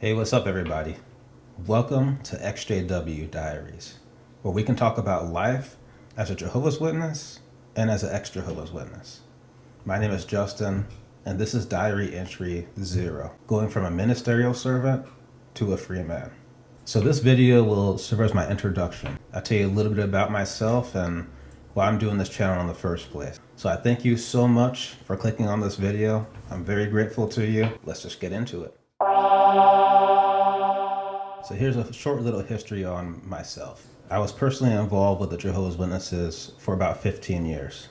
Hey, what's up, everybody? Welcome to EXJW Diaries, where we can talk about life as a Jehovah's Witness and as an ex-Jehovah's Witness. My name is Justin, and this is Diary Entry 0, going from a ministerial servant to a free man. So this video will serve as my introduction. I'll tell you a little bit about myself and why I'm doing this channel in the first place. So I thank you so much for clicking on this video. I'm very grateful to you. Let's just get into it. So here's a short little history on myself. I was personally involved with the Jehovah's Witnesses for about 15 years.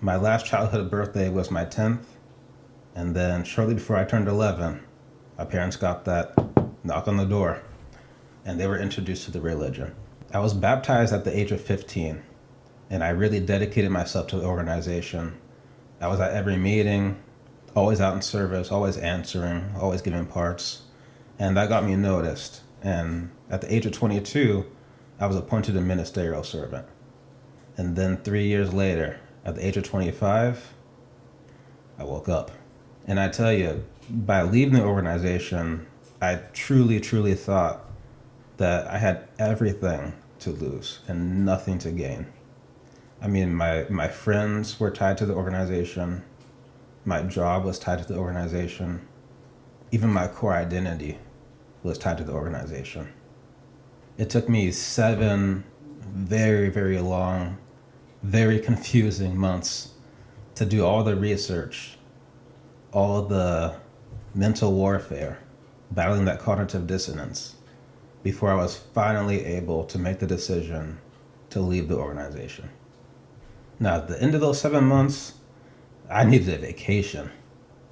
My last childhood birthday was my 10th, and then shortly before I turned 11, my parents got that knock on the door, and they were introduced to the religion. I was baptized at the age of 15, and I really dedicated myself to the organization. I was at every meeting, always out in service, always answering, always giving parts. And that got me noticed. And at the age of 22, I was appointed a ministerial servant. And then 3 years later, at the age of 25, I woke up. And I tell you, by leaving the organization, I truly thought that I had everything to lose and nothing to gain. I mean, my friends were tied to the organization. My job was tied to the organization. Even my core identity was tied to the organization. It took me 7 very long, very confusing months to do all the research, all the mental warfare, battling that cognitive dissonance, before I was finally able to make the decision to leave the organization. Now, at the end of those 7 months, I needed a vacation.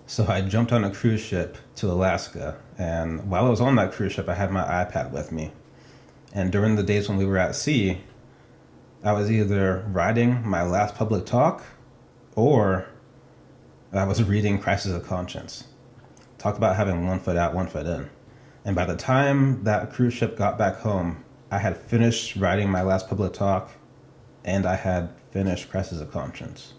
So I jumped on a cruise ship to Alaska, and while I was on that cruise ship, I had my iPad with me. And during the days when we were at sea, I was either writing my last public talk, or I was reading Crisis of Conscience. Talk about having one foot out, one foot in. And by the time that cruise ship got back home, I had finished writing my last public talk, and I had finished Crisis of Conscience.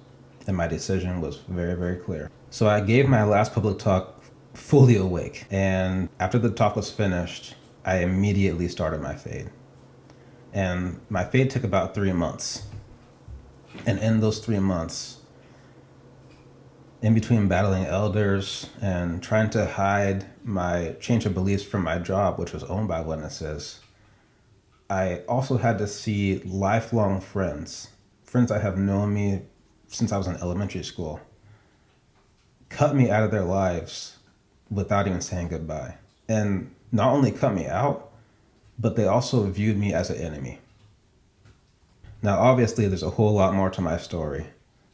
And my decision was very clear. So I gave my last public talk fully awake. And after the talk was finished, I immediately started my fade. And my fade took about 3 months. And in those 3 months, in between battling elders and trying to hide my change of beliefs from my job, which was owned by witnesses, I also had to see lifelong friends that have known me since I was in elementary school, cut me out of their lives without even saying goodbye. And not only cut me out, but they also viewed me as an enemy. Now, obviously, there's a whole lot more to my story,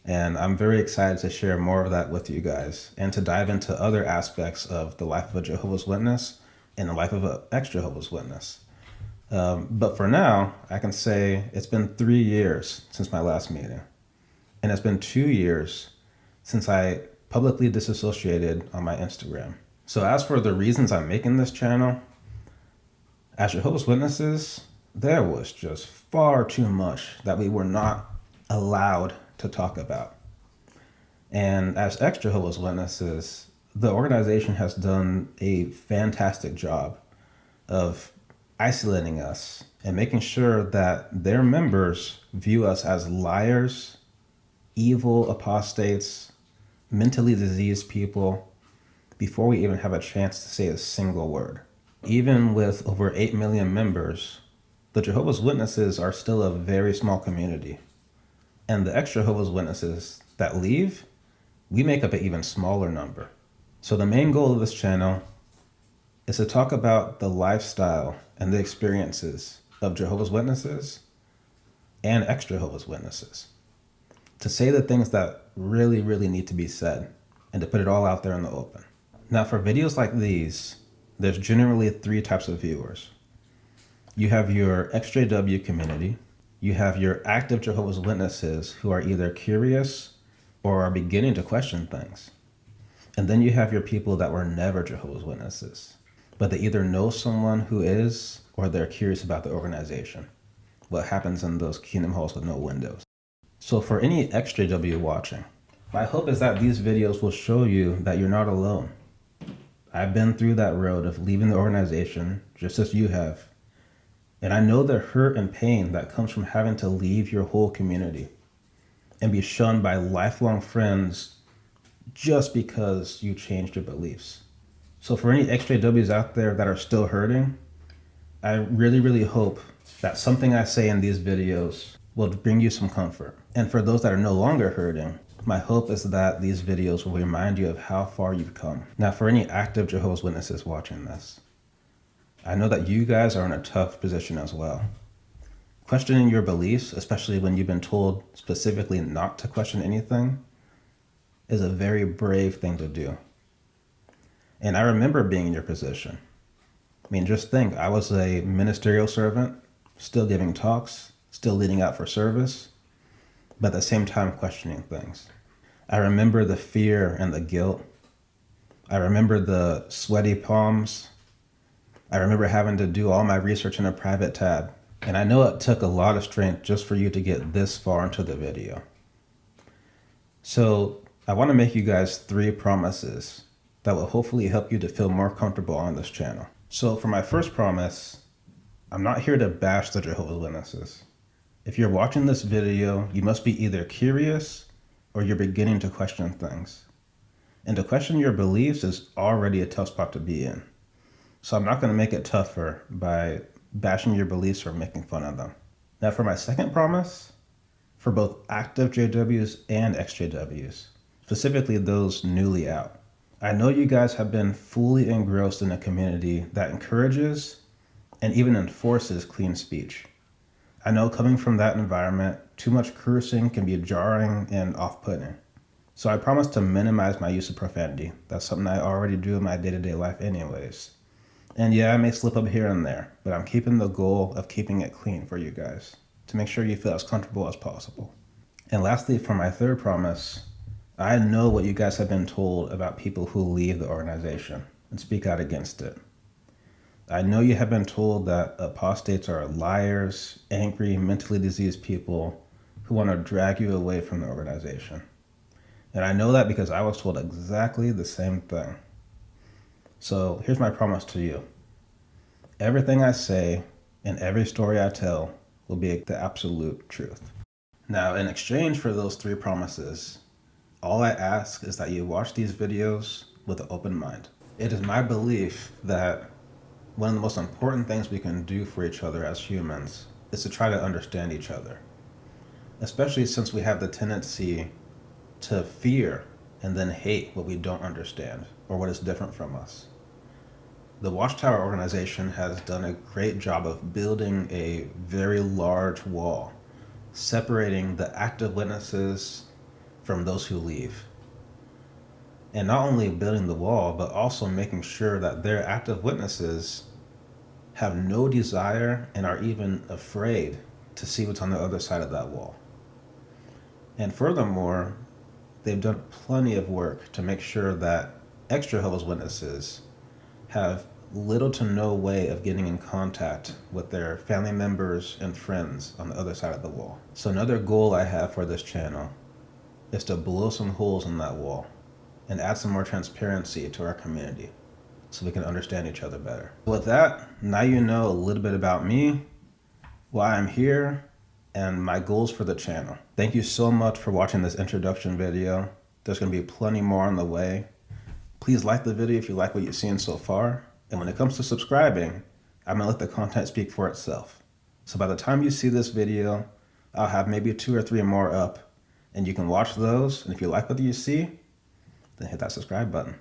and I'm very excited to share more of that with you guys and to dive into other aspects of the life of a Jehovah's Witness and the life of an ex-Jehovah's Witness. But for now, I can say it's been 3 years since my last meeting. And it's been 2 years since I publicly disassociated on my Instagram. So as for the reasons I'm making this channel, as Jehovah's Witnesses, there was just far too much that we were not allowed to talk about. And as ex-Jehovah's Witnesses, the organization has done a fantastic job of isolating us and making sure that their members view us as liars, evil apostates, mentally diseased people, before we even have a chance to say a single word. Even with over 8 million members, the Jehovah's Witnesses are still a very small community. And the ex-Jehovah's Witnesses that leave, we make up an even smaller number. So the main goal of this channel is to talk about the lifestyle and the experiences of Jehovah's Witnesses and ex-Jehovah's Witnesses. To say the things that really need to be said and to put it all out there in the open. Now, for videos like these, there's generally 3 types of viewers. You have your EXJW community, you have your active Jehovah's Witnesses who are either curious or are beginning to question things. And then you have your people that were never Jehovah's Witnesses, but they either know someone who is, or they're curious about the organization. What happens in those kingdom halls with no windows. So for any EXJW watching, my hope is that these videos will show you that you're not alone. I've been through that road of leaving the organization just as you have. And I know the hurt and pain that comes from having to leave your whole community and be shunned by lifelong friends just because you changed your beliefs. So for any EXJWs out there that are still hurting, I really, really hope that something I say in these videos will bring you some comfort. And for those that are no longer hurting, my hope is that these videos will remind you of how far you've come. Now, for any active Jehovah's Witnesses watching this, I know that you guys are in a tough position as well. Questioning your beliefs, especially when you've been told specifically not to question anything, is a very brave thing to do. And I remember being in your position. I mean, just think, I was a ministerial servant, still giving talks, still leading out for service, but at the same time questioning things. I remember the fear and the guilt. I remember the sweaty palms. I remember having to do all my research in a private tab. And I know it took a lot of strength just for you to get this far into the video. So I want to make you guys 3 promises that will hopefully help you to feel more comfortable on this channel. So for my first promise, I'm not here to bash the Jehovah's Witnesses. If you're watching this video, you must be either curious or you're beginning to question things. And to question your beliefs is already a tough spot to be in. So I'm not going to make it tougher by bashing your beliefs or making fun of them. Now for my second promise, for both active JWs and EXJWs, specifically those newly out, I know you guys have been fully engrossed in a community that encourages and even enforces clean speech. I know coming from that environment, too much cursing can be jarring and off-putting. So I promise to minimize my use of profanity. That's something I already do in my day-to-day life anyways. And yeah, I may slip up here and there, but I'm keeping the goal of keeping it clean for you guys to make sure you feel as comfortable as possible. And lastly, for my third promise, I know what you guys have been told about people who leave the organization and speak out against it. I know you have been told that apostates are liars, angry, mentally diseased people who want to drag you away from the organization. And I know that because I was told exactly the same thing. So here's my promise to you. Everything I say and every story I tell will be the absolute truth. Now, in exchange for those 3 promises, all I ask is that you watch these videos with an open mind. It is my belief that one of the most important things we can do for each other as humans is to try to understand each other, especially since we have the tendency to fear and then hate what we don't understand or what is different from us. The Watchtower organization has done a great job of building a very large wall, separating the active witnesses from those who leave. And not only building the wall, but also making sure that their active witnesses have no desire and are even afraid to see what's on the other side of that wall. And furthermore, they've done plenty of work to make sure that ex-Jehovah's Witnesses have little to no way of getting in contact with their family members and friends on the other side of the wall. So another goal I have for this channel is to blow some holes in that wall and add some more transparency to our community so we can understand each other better. With that, now you know a little bit about me, why I'm here, and my goals for the channel. Thank you so much for watching this introduction video. There's going to be plenty more on the way. Please like the video if you like what you've seen so far. And when it comes to subscribing, I'm going to let the content speak for itself. So by the time you see this video, I'll have maybe 2 or 3 more up, and you can watch those. And if you like what you see, then hit that subscribe button.